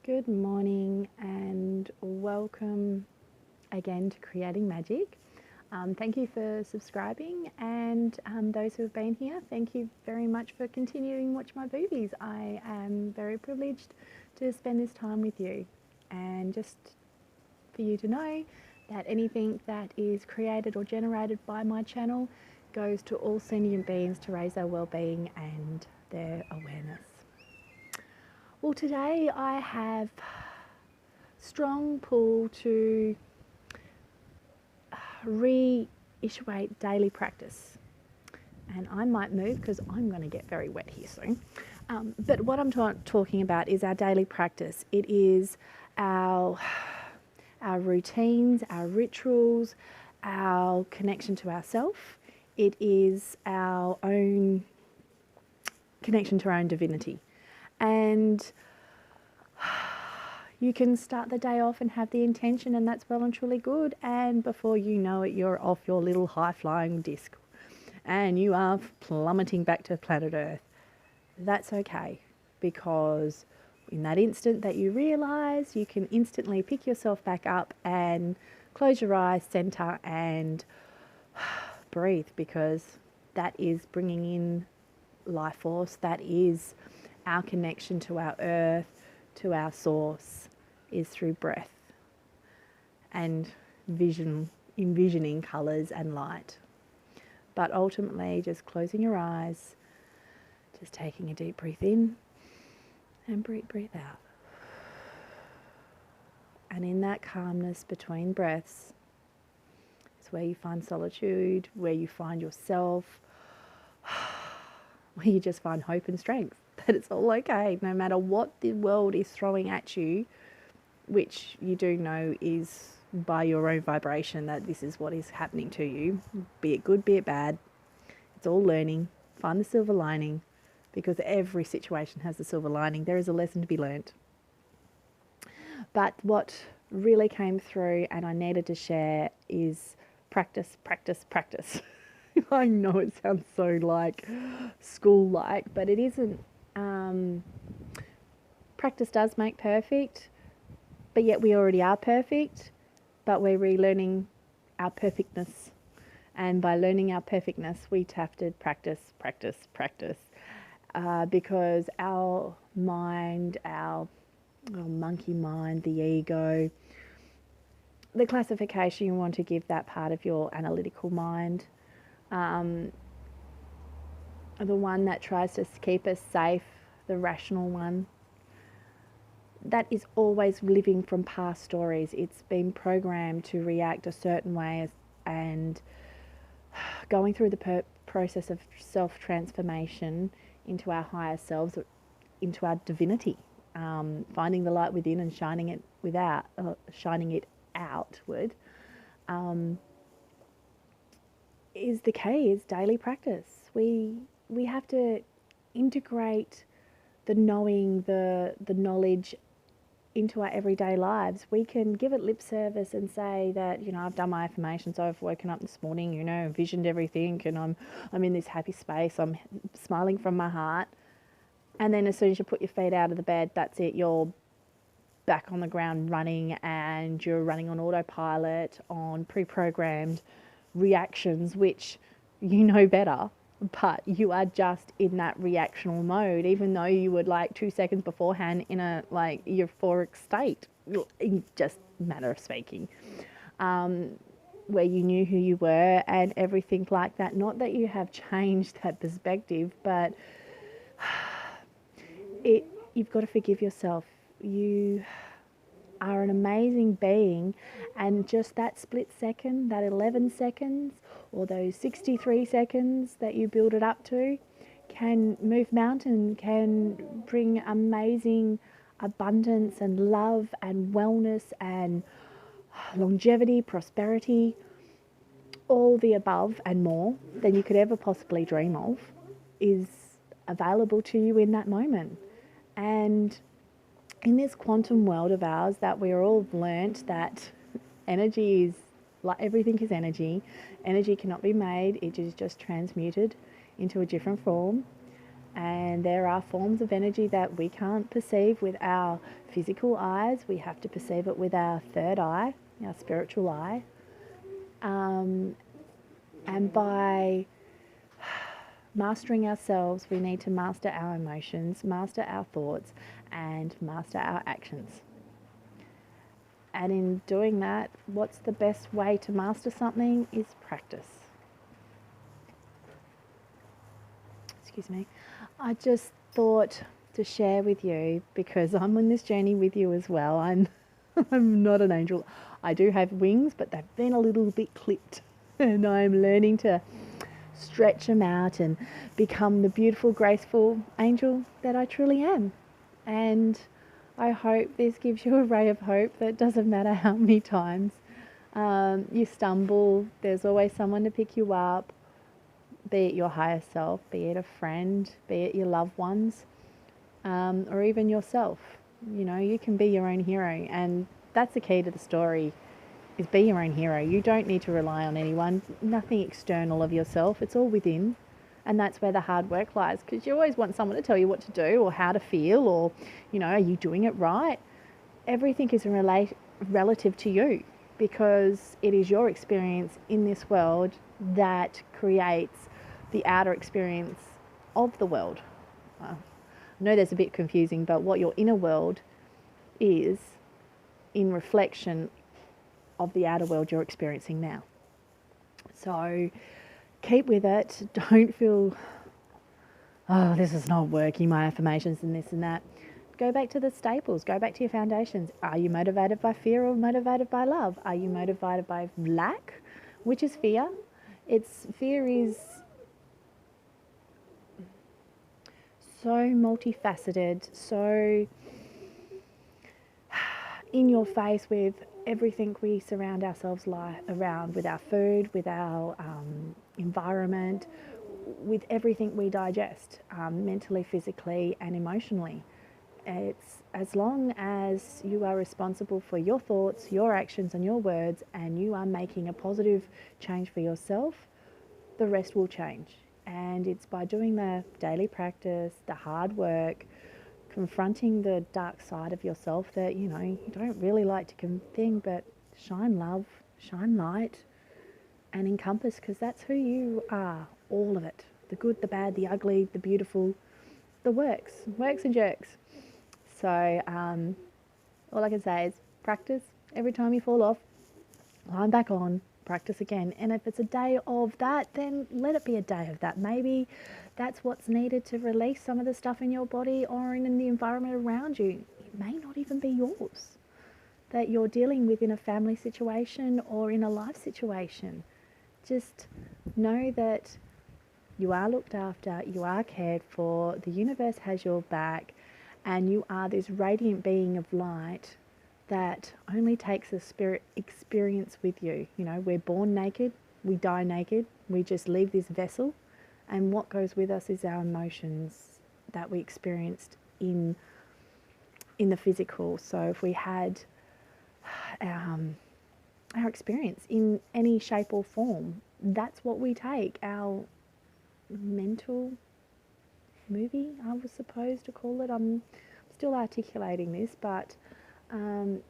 Good morning and welcome again to Creating Magic. Thank you for subscribing, and those who have been here, thank you very much for continuing to watch my boobies. I am very privileged to spend this time with you, and just for you to know that anything that is created or generated by my channel goes to all sentient beings to raise their well-being and their awareness. Well, today I have strong pull to reiterate daily practice. And I might move because I'm going to get very wet here soon. But what I'm talking about is our daily practice. It is our routines, our rituals, our connection to ourself. It is our own connection to our own divinity. And you can start the day off and have the intention, and that's well and truly good. And before you know it, you're off your little high-flying disc and you are plummeting back to planet Earth. That's okay, because in that instant that you realise, you can instantly pick yourself back up and close your eyes, centre, and breathe, because that is bringing in life force. That is our connection to our earth, to our source, is through breath and envisioning colours and light. But ultimately, just closing your eyes, just taking a deep breath in and breathe out. And in that calmness between breaths is where you find solitude, where you find yourself, where you just find hope and strength, that it's all okay, no matter what the world is throwing at you, which you do know is by your own vibration, that this is what is happening to you, be it good, be it bad. It's all learning. Find the silver lining, because every situation has a silver lining. There is a lesson to be learnt. But what really came through and I needed to share is practice, practice, practice. I know it sounds so like school-like, but it isn't. Practice does make perfect, but yet we already are perfect, but we're relearning our perfectness. And by learning our perfectness, we have to practice, practice, practice, because our mind, our monkey mind, the ego, the classification you want to give that part of your analytical mind, the one that tries to keep us safe, the rational one, that is always living from past stories. It's been programmed to react a certain way, and going through the process of self-transformation into our higher selves, into our divinity, finding the light within and shining it outward, is the key, is daily practice. We have to integrate the knowing, the knowledge into our everyday lives. We can give it lip service and say that, I've done my affirmations, I've woken up this morning, envisioned everything, and I'm in this happy space, I'm smiling from my heart. And then as soon as you put your feet out of the bed, that's it, you're back on the ground running, and you're running on autopilot, on pre-programmed reactions, which you know better, but you are just in that reactional mode, even though you would 2 seconds beforehand in a euphoric state, in just matter of speaking, where you knew who you were and everything like that. Not that you have changed that perspective, but you've got to forgive yourself. You are an amazing being, and just that split second, that 11 seconds, or those 63 seconds that you build it up to, can move mountains, can bring amazing abundance and love and wellness and longevity, prosperity, all the above and more than you could ever possibly dream of is available to you in that moment. And in this quantum world of ours, that we're all learnt that energy is, like everything is energy. Energy cannot be made, it is just transmuted into a different form. And there are forms of energy that we can't perceive with our physical eyes. We have to perceive it with our third eye, our spiritual eye. And by mastering ourselves, we need to master our emotions, master our thoughts, and master our actions. And in doing that, what's the best way to master something is practice. Excuse me. I just thought to share with you, because I'm on this journey with you as well. I'm not an angel. I do have wings, but they've been a little bit clipped, and I'm learning to stretch them out and become the beautiful, graceful angel that I truly am. And I hope this gives you a ray of hope that doesn't matter how many times you stumble, there's always someone to pick you up, be it your higher self, be it a friend, be it your loved ones, or even yourself. You know, you can be your own hero, and that's the key to the story, is be your own hero. You don't need to rely on anyone, nothing external of yourself, it's all within. And that's where the hard work lies, because you always want someone to tell you what to do or how to feel, or, you know, are you doing it right? Everything is relative to you, because it is your experience in this world that creates the outer experience of the world. I know that's a bit confusing, but what your inner world is in reflection of the outer world you're experiencing now. So keep with it. Don't feel, oh, this is not working, my affirmations and this and that. Go back to the staples. Go back to your foundations. Are you motivated by fear or motivated by love? Are you motivated by lack, which is fear? Fear is so multifaceted, so in your face with everything we surround ourselves around, with our food, with our environment, with everything we digest, mentally, physically, and emotionally. It's as long as you are responsible for your thoughts, your actions, and your words, and you are making a positive change for yourself, the rest will change. And it's by doing the daily practice, the hard work, confronting the dark side of yourself that, you know, you don't really like to thing, but shine love, shine light, and encompass, because that's who you are, all of it. The good, the bad, the ugly, the beautiful, the works and jerks. So all I can say is practice. Every time you fall off, line back on, practice again. And if it's a day of that, then let it be a day of that. Maybe that's what's needed to release some of the stuff in your body or in the environment around you. It may not even be yours, that you're dealing with in a family situation or in a life situation. Just know that you are looked after, you are cared for, the universe has your back, and you are this radiant being of light that only takes a spirit experience with you. You know, we're born naked, we die naked, we just leave this vessel, and what goes with us is our emotions that we experienced in the physical. So if we had our experience in any shape or form, that's what we take. Our mental movie, I was supposed to call it. I'm still articulating this, but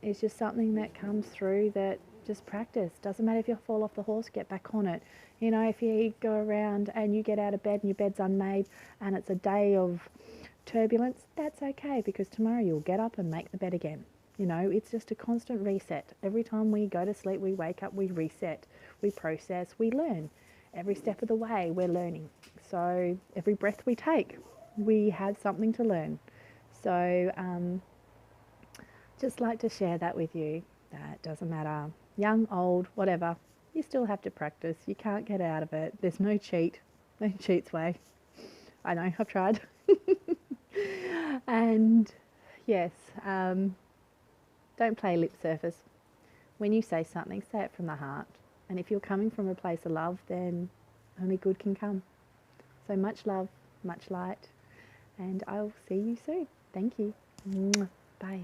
it's just something that comes through, that just practice. Doesn't matter if you fall off the horse, get back on it. You know, if you go around and you get out of bed and your bed's unmade and it's a day of turbulence, that's okay, because tomorrow you'll get up and make the bed again. You know, it's just a constant reset. Every time we go to sleep, we wake up, we reset, we process, we learn. Every step of the way, we're learning. So every breath we take, we have something to learn. So just like to share that with you. That doesn't matter, young, old, whatever, you still have to practice. You can't get out of it. There's no cheat's way. I know, I've tried. And yes, don't play lip service. When you say something, say it from the heart. And if you're coming from a place of love, then only good can come. So much love, much light, and I'll see you soon. Thank you. Bye.